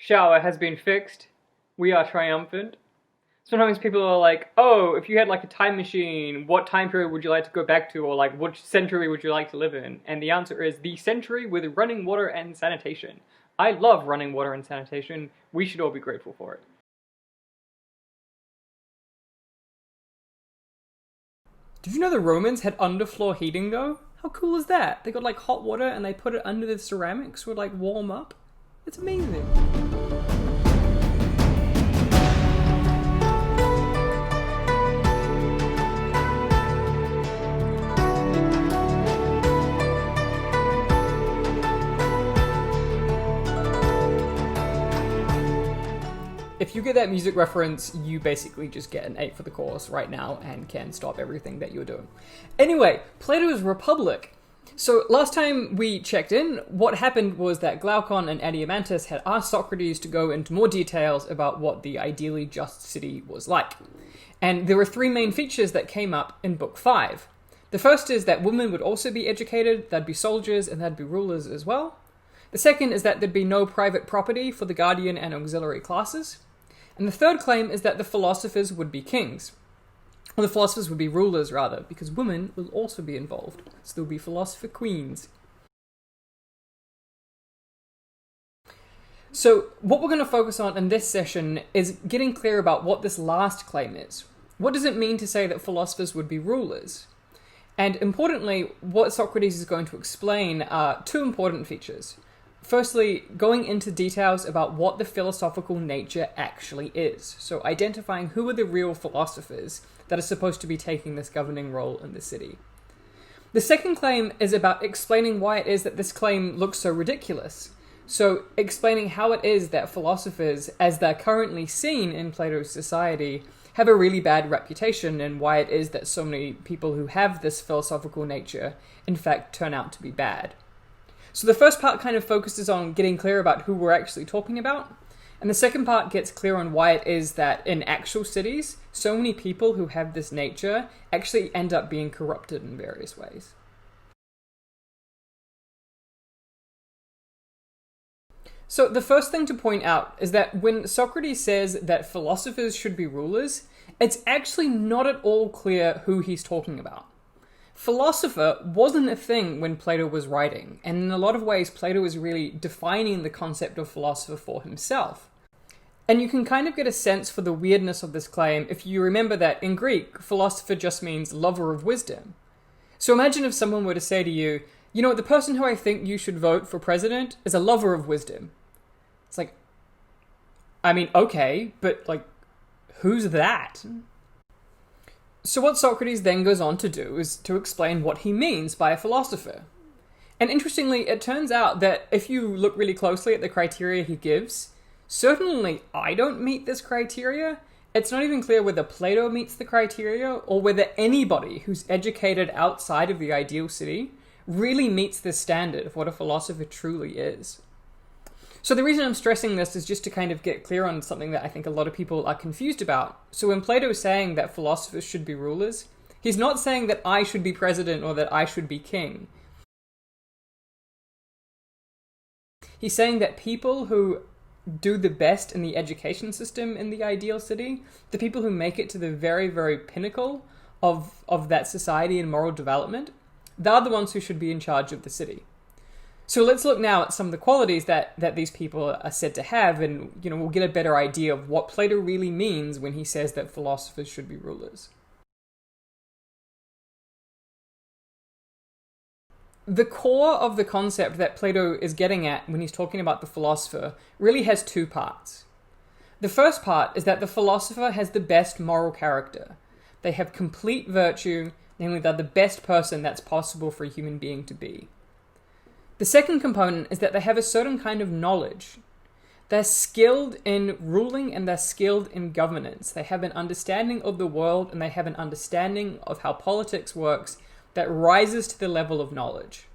Shower has been fixed. We are triumphant. Sometimes people are like, oh, if you had like a time machine, what time period would you like to go back to? Or like, which century would you like to live in? And the answer is the century with running water and sanitation. I love running water and sanitation. We should all be grateful for it. Did you know the Romans had underfloor heating though? How cool is that? They got like hot water and they put it under the ceramics would like warm up. It's amazing. If you get that music reference, you basically just get an 8 for the course right now and can stop everything that you're doing. Anyway, Plato's Republic. So last time we checked in, what happened was that Glaucon and Adeimantus had asked Socrates to go into more details about what the ideally just city was like. And there were 3 main features that came up in Book 5. The first is that women would also be educated, there'd be soldiers, and there'd be rulers as well. The second is that there'd be no private property for the guardian and auxiliary classes. And the third claim is that the philosophers would be kings. Or the philosophers would be rulers, rather, because women will also be involved. So there'll be philosopher queens. So what we're going to focus on in this session is getting clear about what this last claim is. What does it mean to say that philosophers would be rulers? And importantly, what Socrates is going to explain are 2 important features. Firstly, going into details about what the philosophical nature actually is. So identifying who are the real philosophers that are supposed to be taking this governing role in the city. The second claim is about explaining why it is that this claim looks so ridiculous. So explaining how it is that philosophers, as they're currently seen in Plato's society, have a really bad reputation, and why it is that so many people who have this philosophical nature, in fact, turn out to be bad. So the first part kind of focuses on getting clear about who we're actually talking about, and the second part gets clear on why it is that in actual cities, so many people who have this nature actually end up being corrupted in various ways. So the first thing to point out is that when Socrates says that philosophers should be rulers, it's actually not at all clear who he's talking about. Philosopher wasn't a thing when Plato was writing, and in a lot of ways Plato is really defining the concept of philosopher for himself. And you can kind of get a sense for the weirdness of this claim if you remember that in Greek, philosopher just means lover of wisdom. So imagine if someone were to say to you, you know, the person who I think you should vote for president is a lover of wisdom. It's like, I mean, okay, but like, who's that? So what Socrates then goes on to do is to explain what he means by a philosopher. And interestingly, it turns out that if you look really closely at the criteria he gives, certainly I don't meet this criteria. It's not even clear whether Plato meets the criteria or whether anybody who's educated outside of the ideal city really meets this standard of what a philosopher truly is. So the reason I'm stressing this is just to kind of get clear on something that I think a lot of people are confused about. So when Plato is saying that philosophers should be rulers, he's not saying that I should be president or that I should be king. He's saying that people who do the best in the education system in the ideal city, the people who make it to the very, very pinnacle of that society and moral development, they're the ones who should be in charge of the city. So let's look now at some of the qualities that these people are said to have, and we'll get a better idea of what Plato really means when he says that philosophers should be rulers. The core of the concept that Plato is getting at when he's talking about the philosopher really has 2 parts. The first part is that the philosopher has the best moral character. They have complete virtue, namely they're the best person that's possible for a human being to be. The second component is that they have a certain kind of knowledge. They're skilled in ruling and they're skilled in governance. They have an understanding of the world and they have an understanding of how politics works that rises to the level of knowledge.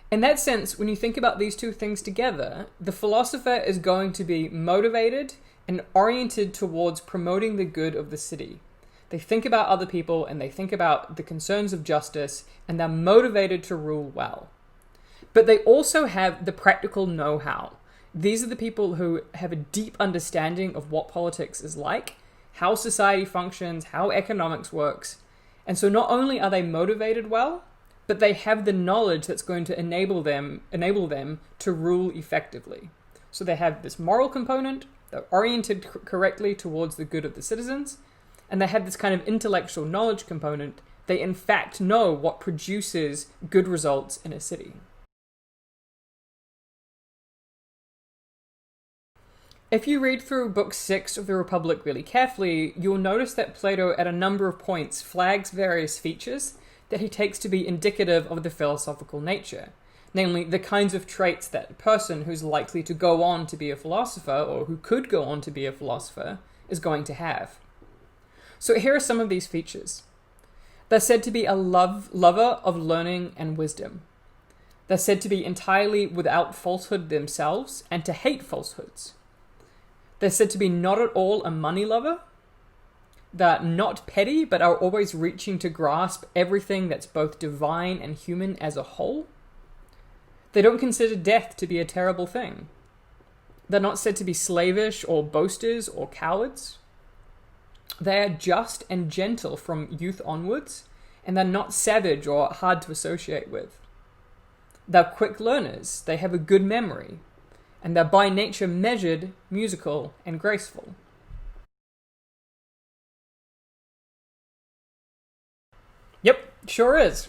In that sense, when you think about these 2 things together, the philosopher is going to be motivated and oriented towards promoting the good of the city. They think about other people and they think about the concerns of justice, and they're motivated to rule well. But they also have the practical know-how. These are the people who have a deep understanding of what politics is like, how society functions, how economics works. And so not only are they motivated well, but they have the knowledge that's going to enable them to rule effectively. So they have this moral component, they're oriented correctly towards the good of the citizens, and they have this kind of intellectual knowledge component. They in fact know what produces good results in a city. If you read through Book 6 of the Republic really carefully, you'll notice that Plato at a number of points flags various features that he takes to be indicative of the philosophical nature, namely the kinds of traits that a person who's likely to go on to be a philosopher, or who could go on to be a philosopher, is going to have. So here are some of these features. They're said to be a lover of learning and wisdom. They're said to be entirely without falsehood themselves and to hate falsehoods. They're said to be not at all a money lover. They're not petty, but are always reaching to grasp everything that's both divine and human as a whole. They don't consider death to be a terrible thing. They're not said to be slavish or boasters or cowards. They are just and gentle from youth onwards, and they're not savage or hard to associate with. They're quick learners, they have a good memory, and they're by nature measured, musical, and graceful. Yep, sure is.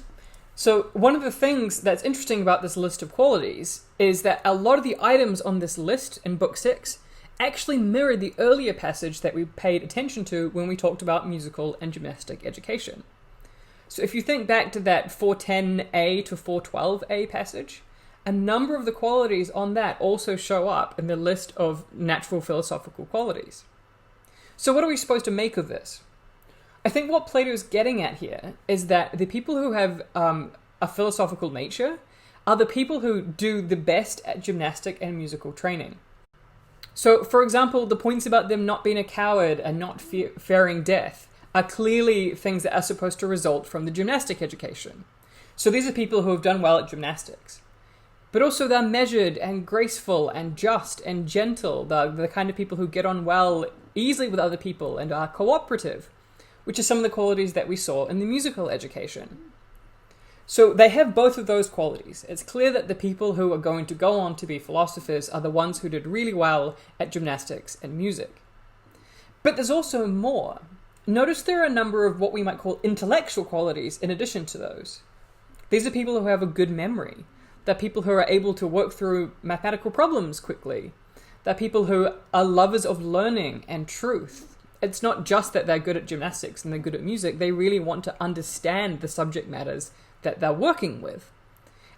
So one of the things that's interesting about this list of qualities is that a lot of the items on this list in Book 6 actually mirror the earlier passage that we paid attention to when we talked about musical and gymnastic education. So if you think back to that 410a to 412a passage, a number of the qualities on that also show up in the list of natural philosophical qualities. So what are we supposed to make of this? I think what Plato's getting at here is that the people who have a philosophical nature are the people who do the best at gymnastic and musical training. So, for example, the points about them not being a coward and not fearing death are clearly things that are supposed to result from the gymnastic education. So these are people who have done well at gymnastics. But also they're measured and graceful and just and gentle. They're the kind of people who get on well easily with other people and are cooperative, which are some of the qualities that we saw in the musical education. So they have both of those qualities. It's clear that the people who are going to go on to be philosophers are the ones who did really well at gymnastics and music. But there's also more. Notice there are a number of what we might call intellectual qualities in addition to those. These are people who have a good memory. They're people who are able to work through mathematical problems quickly. They're people who are lovers of learning and truth. It's not just that they're good at gymnastics and they're good at music. They really want to understand the subject matters that they're working with.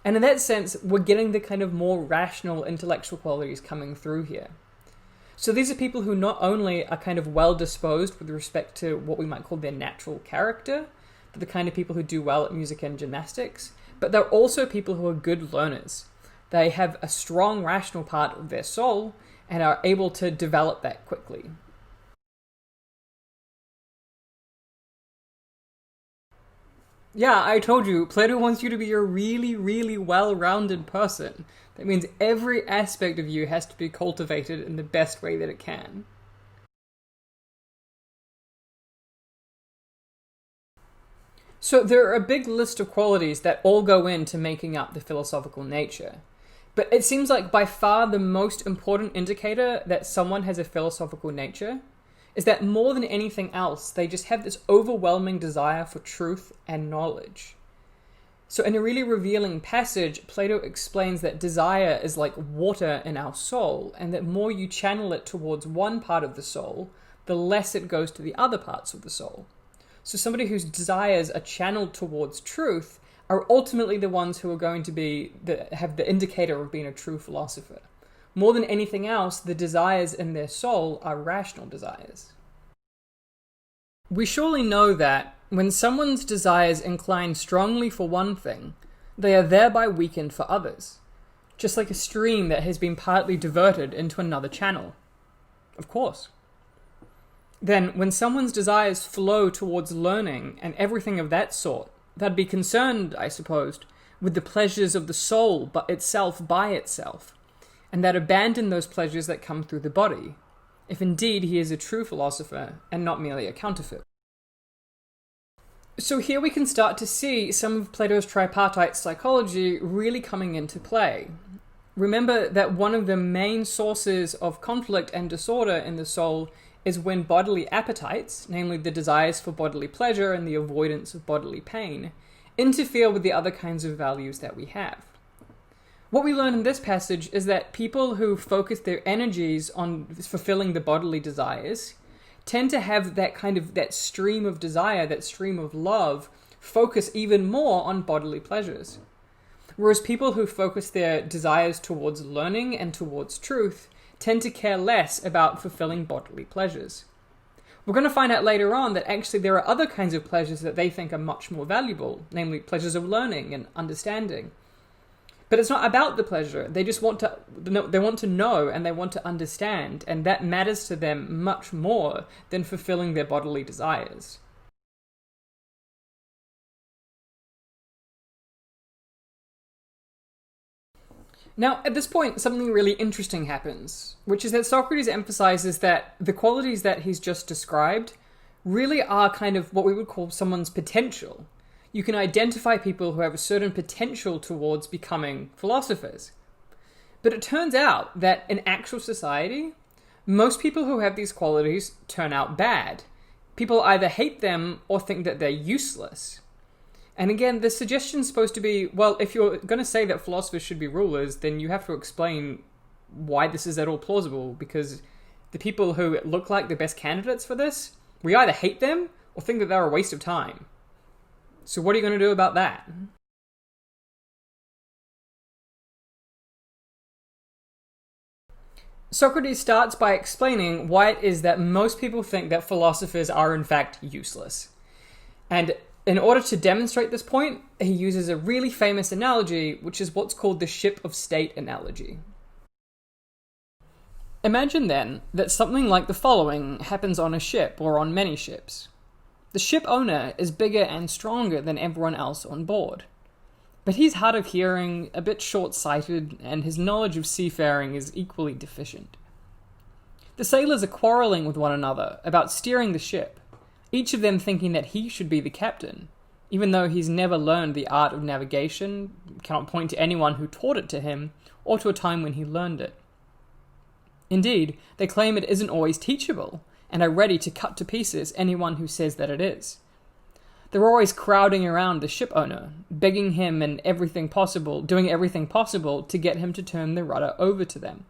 And in that sense, we're getting the kind of more rational intellectual qualities coming through here. So these are people who not only are kind of well-disposed with respect to what we might call their natural character, the kind of people who do well at music and gymnastics, but they're also people who are good learners. They have a strong rational part of their soul and are able to develop that quickly. Yeah, I told you, Plato wants you to be a really, really well-rounded person. That means every aspect of you has to be cultivated in the best way that it can. So there are a big list of qualities that all go into making up the philosophical nature. But it seems like by far the most important indicator that someone has a philosophical nature is that more than anything else, they just have this overwhelming desire for truth and knowledge. So in a really revealing passage, Plato explains that desire is like water in our soul, and that more you channel it towards one part of the soul, the less it goes to the other parts of the soul. So somebody whose desires are channeled towards truth are ultimately the ones who are going to have the indicator of being a true philosopher. More than anything else, the desires in their soul are rational desires. We surely know that when someone's desires incline strongly for one thing, they are thereby weakened for others, just like a stream that has been partly diverted into another channel. Of course. Then, when someone's desires flow towards learning and everything of that sort, they'd be concerned, I suppose, with the pleasures of the soul itself by itself, and that abandon those pleasures that come through the body, if indeed he is a true philosopher and not merely a counterfeit. So here we can start to see some of Plato's tripartite psychology really coming into play. Remember that one of the main sources of conflict and disorder in the soul is when bodily appetites, namely the desires for bodily pleasure and the avoidance of bodily pain, interfere with the other kinds of values that we have. What we learn in this passage is that people who focus their energies on fulfilling the bodily desires tend to have that stream of desire, that stream of love, focus even more on bodily pleasures. Whereas people who focus their desires towards learning and towards truth tend to care less about fulfilling bodily pleasures. We're going to find out later on that actually there are other kinds of pleasures that they think are much more valuable, namely pleasures of learning and understanding. But it's not about the pleasure. They just want to know and they want to understand, and that matters to them much more than fulfilling their bodily desires. Now, at this point, something really interesting happens, which is that Socrates emphasizes that the qualities that he's just described really are kind of what we would call someone's potential. You can identify people who have a certain potential towards becoming philosophers. But it turns out that in actual society, most people who have these qualities turn out bad. People either hate them or think that they're useless. And again, the suggestion is supposed to be, well, if you're going to say that philosophers should be rulers, then you have to explain why this is at all plausible, because the people who look like the best candidates for this, we either hate them or think that they're a waste of time. So what are you going to do about that? Socrates starts by explaining why it is that most people think that philosophers are in fact useless. And in order to demonstrate this point, he uses a really famous analogy, which is what's called the ship of state analogy. Imagine then that something like the following happens on a ship or on many ships. The ship owner is bigger and stronger than everyone else on board. But he's hard of hearing, a bit short-sighted, and his knowledge of seafaring is equally deficient. The sailors are quarreling with one another about steering the ship, each of them thinking that he should be the captain, even though he's never learned the art of navigation, cannot point to anyone who taught it to him, or to a time when he learned it. Indeed, they claim it isn't always teachable, and are ready to cut to pieces anyone who says that it is. They're always crowding around the ship owner, begging him and doing everything possible to get him to turn the rudder over to them.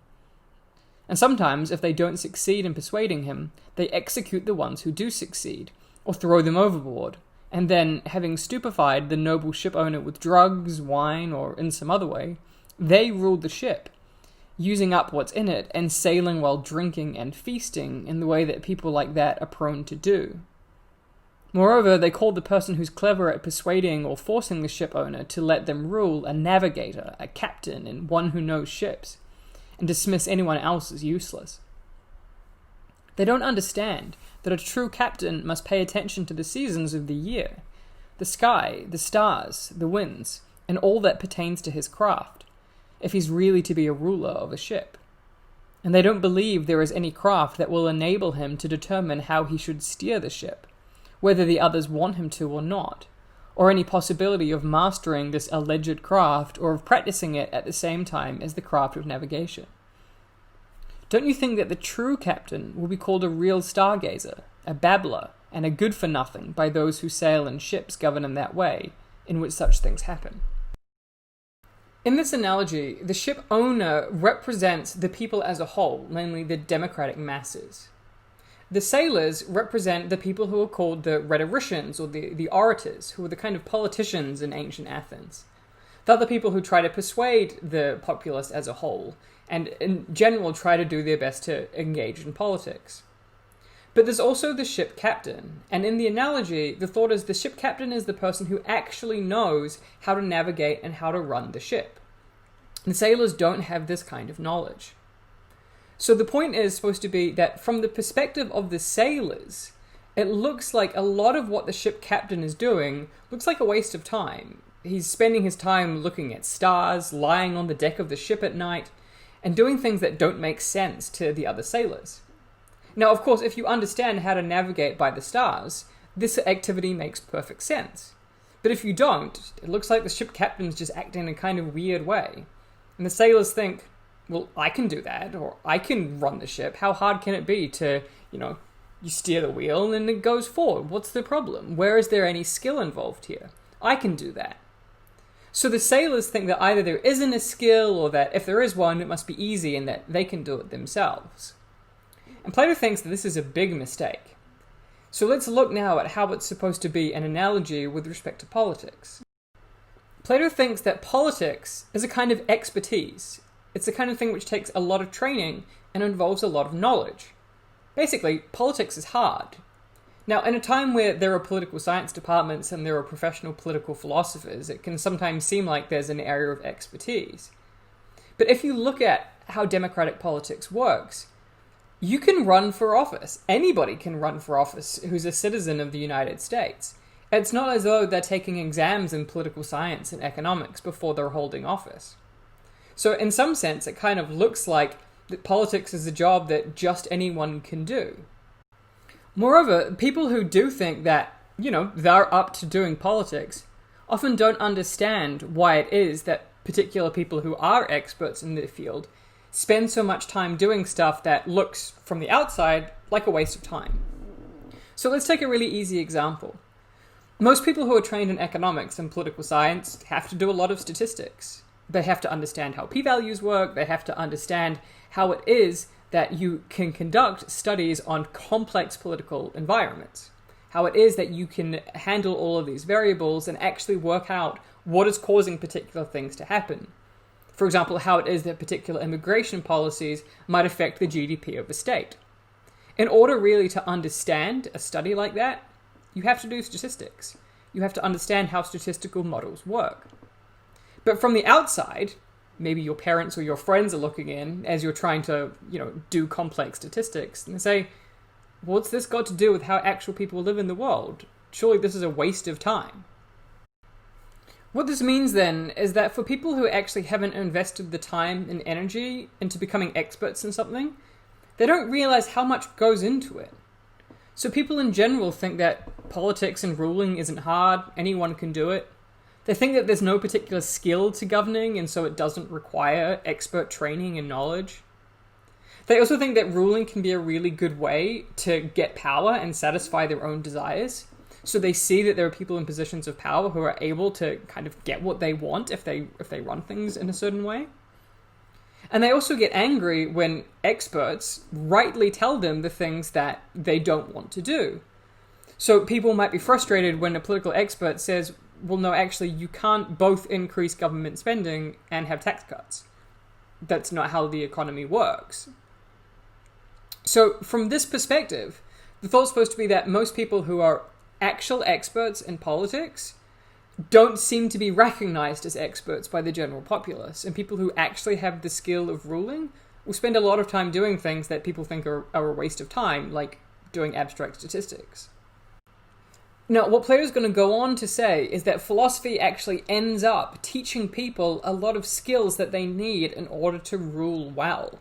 And sometimes, if they don't succeed in persuading him, they execute the ones who do succeed, or throw them overboard, and then, having stupefied the noble ship owner with drugs, wine, or in some other way, they rule the ship, using up what's in it and sailing while drinking and feasting in the way that people like that are prone to do. Moreover, they call the person who's clever at persuading or forcing the ship owner to let them rule a navigator, a captain, and one who knows ships, and dismiss anyone else as useless. They don't understand that a true captain must pay attention to the seasons of the year, the sky, the stars, the winds, and all that pertains to his craft, if he's really to be a ruler of a ship. And they don't believe there is any craft that will enable him to determine how he should steer the ship, whether the others want him to or not, or any possibility of mastering this alleged craft or of practicing it at the same time as the craft of navigation. Don't you think that the true captain will be called a real stargazer, a babbler, and a good-for-nothing by those who sail in ships governed in that way, in which such things happen? In this analogy, the ship owner represents the people as a whole, namely the democratic masses. The sailors represent the people who are called the rhetoricians, or the orators, who are the kind of politicians in ancient Athens. They're the people who try to persuade the populace as a whole, and in general try to do their best to engage in politics. But there's also the ship captain, and in the analogy, the thought is the ship captain is the person who actually knows how to navigate and how to run the ship. The sailors don't have this kind of knowledge. So the point is supposed to be that from the perspective of the sailors, it looks like a lot of what the ship captain is doing looks like a waste of time. He's spending his time looking at stars, lying on the deck of the ship at night, and doing things that don't make sense to the other sailors. Now, of course, if you understand how to navigate by the stars, this activity makes perfect sense. But if you don't, it looks like the ship captain's just acting in a kind of weird way. And the sailors think, well, I can do that, or I can run the ship. How hard can it be to, you steer the wheel and it goes forward? What's the problem? Where is there any skill involved here? I can do that. So the sailors think that either there isn't a skill, or that if there is one, it must be easy and that they can do it themselves. And Plato thinks that this is a big mistake. So let's look now at how it's supposed to be an analogy with respect to politics. Plato thinks that politics is a kind of expertise. It's the kind of thing which takes a lot of training and involves a lot of knowledge. Basically, politics is hard. Now, in a time where there are political science departments and there are professional political philosophers, it can sometimes seem like there's an area of expertise. But if you look at how democratic politics works, you can run for office. Anybody can run for office who's a citizen of the United States. It's not as though they're taking exams in political science and economics before they're holding office. So in some sense, it kind of looks like that politics is a job that just anyone can do. Moreover, people who do think that, they're up to doing politics often don't understand why it is that particular people who are experts in their field spend so much time doing stuff that looks, from the outside, like a waste of time. So let's take a really easy example. Most people who are trained in economics and political science have to do a lot of statistics. They have to understand how p-values work, they have to understand how it is that you can conduct studies on complex political environments, how it is that you can handle all of these variables and actually work out what is causing particular things to happen. For example, how it is that particular immigration policies might affect the GDP of a state. In order really to understand a study like that, you have to do statistics. You have to understand how statistical models work. But from the outside, maybe your parents or your friends are looking in as you're trying to, do complex statistics, and they say, what's this got to do with how actual people live in the world? Surely this is a waste of time. What this means then is that for people who actually haven't invested the time and energy into becoming experts in something, they don't realize how much goes into it. So people in general think that politics and ruling isn't hard, anyone can do it. They think that there's no particular skill to governing, and so it doesn't require expert training and knowledge. They also think that ruling can be a really good way to get power and satisfy their own desires. So they see that there are people in positions of power who are able to kind of get what they want if they run things in a certain way. And they also get angry when experts rightly tell them the things that they don't want to do. So people might be frustrated when a political expert says, well, no, actually, you can't both increase government spending and have tax cuts. That's not how the economy works. So from this perspective, the thought's supposed to be that most people who are actual experts in politics don't seem to be recognized as experts by the general populace, and people who actually have the skill of ruling will spend a lot of time doing things that people think are a waste of time, like doing abstract statistics. Now, what Plato's going to go on to say is that philosophy actually ends up teaching people a lot of skills that they need in order to rule well.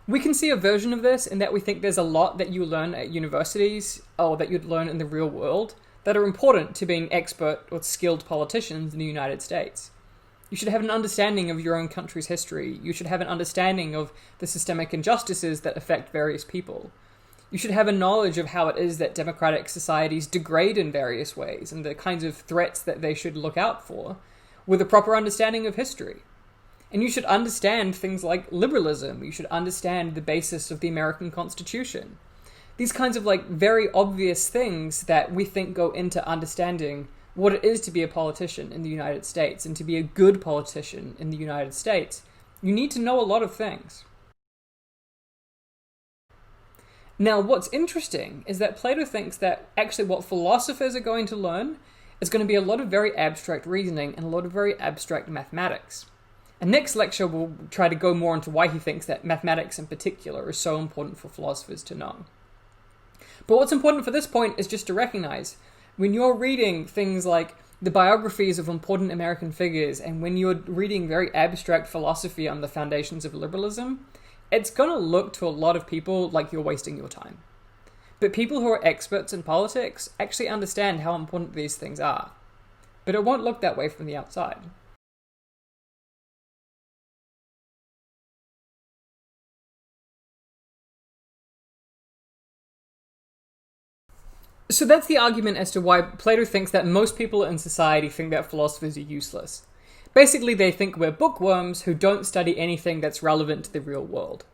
We can see a version of this in that we think there's a lot that you learn at universities, or that you'd learn in the real world, that are important to being expert or skilled politicians in the United States. You should have an understanding of your own country's history. You should have an understanding of the systemic injustices that affect various people. You should have a knowledge of how it is that democratic societies degrade in various ways and the kinds of threats that they should look out for, with a proper understanding of history. And you should understand things like liberalism. You should understand the basis of the American Constitution. These kinds of very obvious things that we think go into understanding what it is to be a politician in the United States and to be a good politician in the United States. You need to know a lot of things. Now, what's interesting is that Plato thinks that actually what philosophers are going to learn is going to be a lot of very abstract reasoning and a lot of very abstract mathematics. And next lecture, we'll try to go more into why he thinks that mathematics in particular is so important for philosophers to know. But what's important for this point is just to recognize, when you're reading things like the biographies of important American figures, and when you're reading very abstract philosophy on the foundations of liberalism, it's going to look to a lot of people like you're wasting your time. But people who are experts in politics actually understand how important these things are. But it won't look that way from the outside. So that's the argument as to why Plato thinks that most people in society think that philosophers are useless. Basically, they think we're bookworms who don't study anything that's relevant to the real world.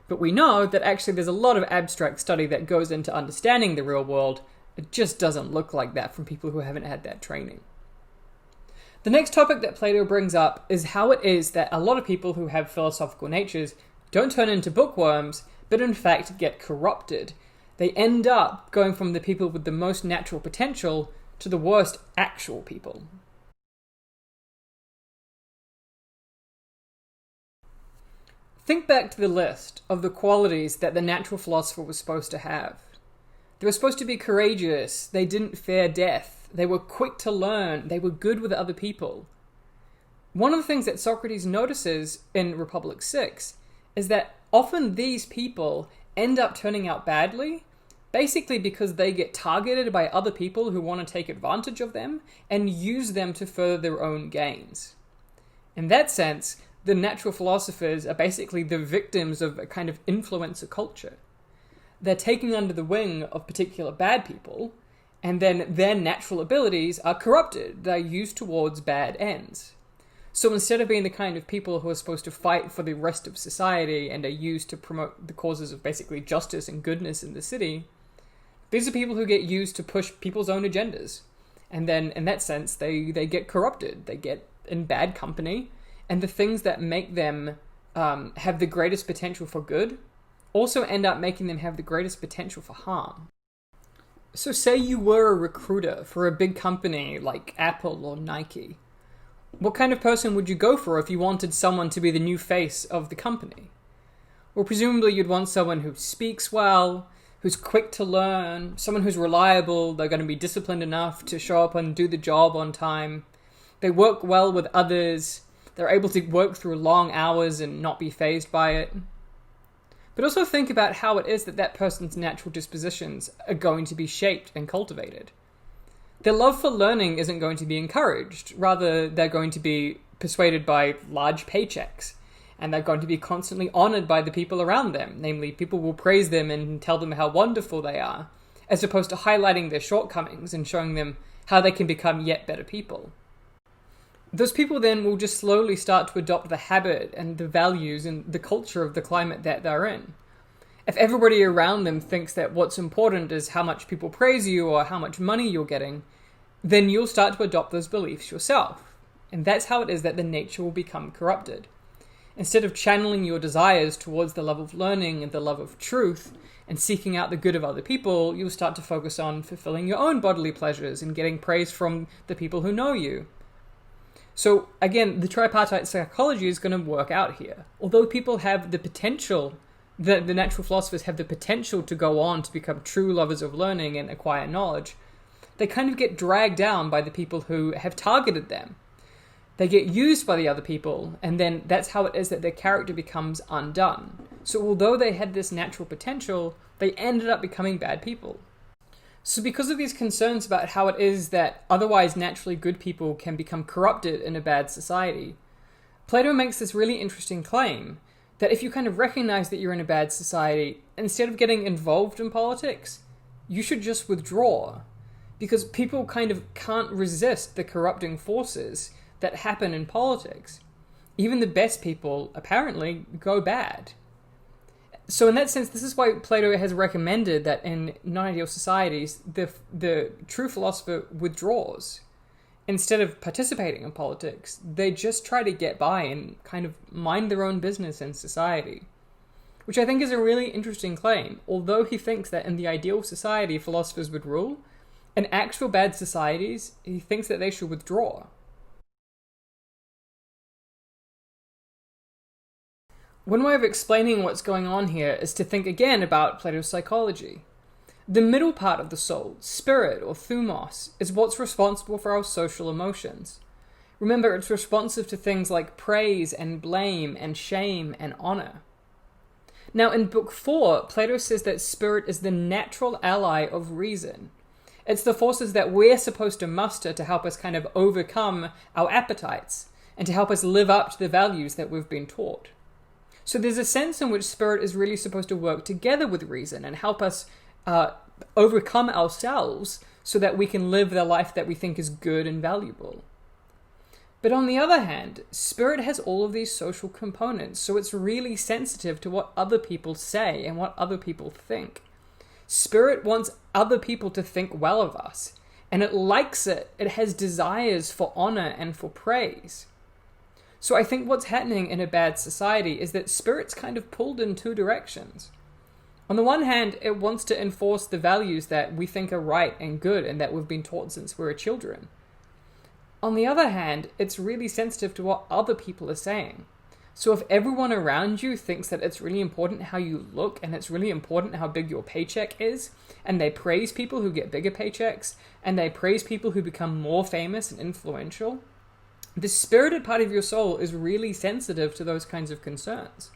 But we know that actually there's a lot of abstract study that goes into understanding the real world. It just doesn't look like that from people who haven't had that training. The next topic that Plato brings up is how it is that a lot of people who have philosophical natures don't turn into bookworms, but in fact get corrupted. They end up going from the people with the most natural potential to the worst actual people. Think back to the list of the qualities that the natural philosopher was supposed to have. They were supposed to be courageous, they didn't fear death, they were quick to learn, they were good with other people. One of the things that Socrates notices in Republic 6 is that often these people end up turning out badly, basically because they get targeted by other people who want to take advantage of them and use them to further their own gains. In that sense, the natural philosophers are basically the victims of a kind of influencer culture. They're taken under the wing of particular bad people, and then their natural abilities are corrupted. They're used towards bad ends. So instead of being the kind of people who are supposed to fight for the rest of society and are used to promote the causes of basically justice and goodness in the city, these are people who get used to push people's own agendas. And then, in that sense, they get corrupted. They get in bad company. And the things that make them have the greatest potential for good also end up making them have the greatest potential for harm. So say you were a recruiter for a big company like Apple or Nike. What kind of person would you go for if you wanted someone to be the new face of the company? Well, presumably you'd want someone who speaks well, who's quick to learn, someone who's reliable, they're going to be disciplined enough to show up and do the job on time. They work well with others. They're able to work through long hours and not be fazed by it. But also think about how it is that that person's natural dispositions are going to be shaped and cultivated. Their love for learning isn't going to be encouraged. Rather, they're going to be persuaded by large paychecks. And they're going to be constantly honored by the people around them. Namely, people will praise them and tell them how wonderful they are, as opposed to highlighting their shortcomings and showing them how they can become yet better people. Those people then will just slowly start to adopt the habit and the values and the culture of the climate that they're in. If everybody around them thinks that what's important is how much people praise you or how much money you're getting, then you'll start to adopt those beliefs yourself. And that's how it is that the nature will become corrupted. Instead of channeling your desires towards the love of learning and the love of truth and seeking out the good of other people, you'll start to focus on fulfilling your own bodily pleasures and getting praise from the people who know you. So again, the tripartite psychology is going to work out here. Although people have the potential, the natural philosophers have the potential to go on to become true lovers of learning and acquire knowledge, they kind of get dragged down by the people who have targeted them. They get used by the other people, and then that's how it is that their character becomes undone. So although they had this natural potential, they ended up becoming bad people. So because of these concerns about how it is that otherwise naturally good people can become corrupted in a bad society, Plato makes this really interesting claim that if you kind of recognize that you're in a bad society, instead of getting involved in politics, you should just withdraw. Because people kind of can't resist the corrupting forces that happen in politics. Even the best people, apparently, go bad. So in that sense, this is why Plato has recommended that in non-ideal societies, the true philosopher withdraws. Instead of participating in politics, they just try to get by and kind of mind their own business in society. Which I think is a really interesting claim. Although he thinks that in the ideal society, philosophers would rule, in actual bad societies, he thinks that they should withdraw. One way of explaining what's going on here is to think again about Plato's psychology. The middle part of the soul, spirit or thumos, is what's responsible for our social emotions. Remember, it's responsive to things like praise and blame and shame and honor. Now, in Book 4, Plato says that spirit is the natural ally of reason. It's the forces that we're supposed to muster to help us kind of overcome our appetites and to help us live up to the values that we've been taught. So there's a sense in which spirit is really supposed to work together with reason and help us overcome ourselves so that we can live the life that we think is good and valuable. But on the other hand, spirit has all of these social components, so it's really sensitive to what other people say and what other people think. Spirit wants other people to think well of us, and it likes it. It has desires for honor and for praise. So I think what's happening in a bad society is that spirit's kind of pulled in two directions. On the one hand, it wants to enforce the values that we think are right and good and that we've been taught since we were children. On the other hand, it's really sensitive to what other people are saying. So if everyone around you thinks that it's really important how you look and it's really important how big your paycheck is, and they praise people who get bigger paychecks, and they praise people who become more famous and influential, the spirited part of your soul is really sensitive to those kinds of concerns.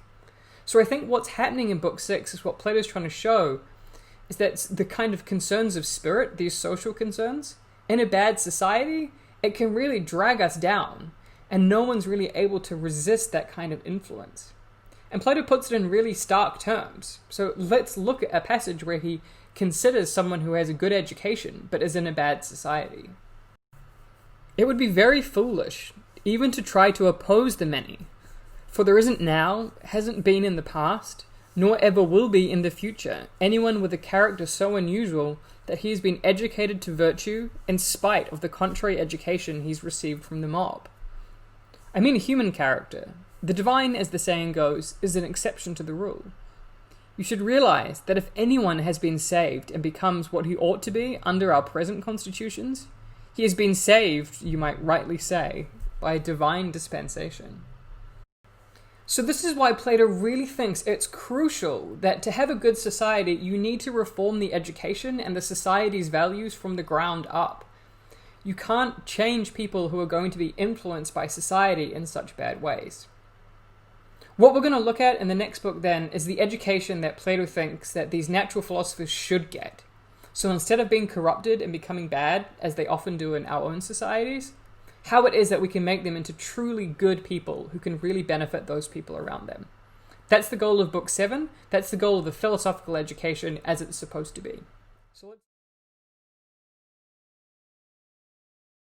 So I think what's happening in Book 6 is what Plato's trying to show is that the kind of concerns of spirit, these social concerns, in a bad society, it can really drag us down, and no one's really able to resist that kind of influence. And Plato puts it in really stark terms. So let's look at a passage where he considers someone who has a good education but is in a bad society. It would be very foolish even to try to oppose the many, for there isn't now, hasn't been in the past, nor ever will be in the future, anyone with a character so unusual that he has been educated to virtue in spite of the contrary education he's received from the mob. I mean a human character. The divine, as the saying goes, is an exception to the rule. You should realize that if anyone has been saved and becomes what he ought to be under our present constitutions, he has been saved, you might rightly say, by divine dispensation. So this is why Plato really thinks it's crucial that to have a good society, you need to reform the education and the society's values from the ground up. You can't change people who are going to be influenced by society in such bad ways. What we're going to look at in the next book then is the education that Plato thinks that these natural philosophers should get. So instead of being corrupted and becoming bad, as they often do in our own societies, how it is that we can make them into truly good people who can really benefit those people around them. That's the goal of Book 7. That's the goal of the philosophical education as it's supposed to be. So let's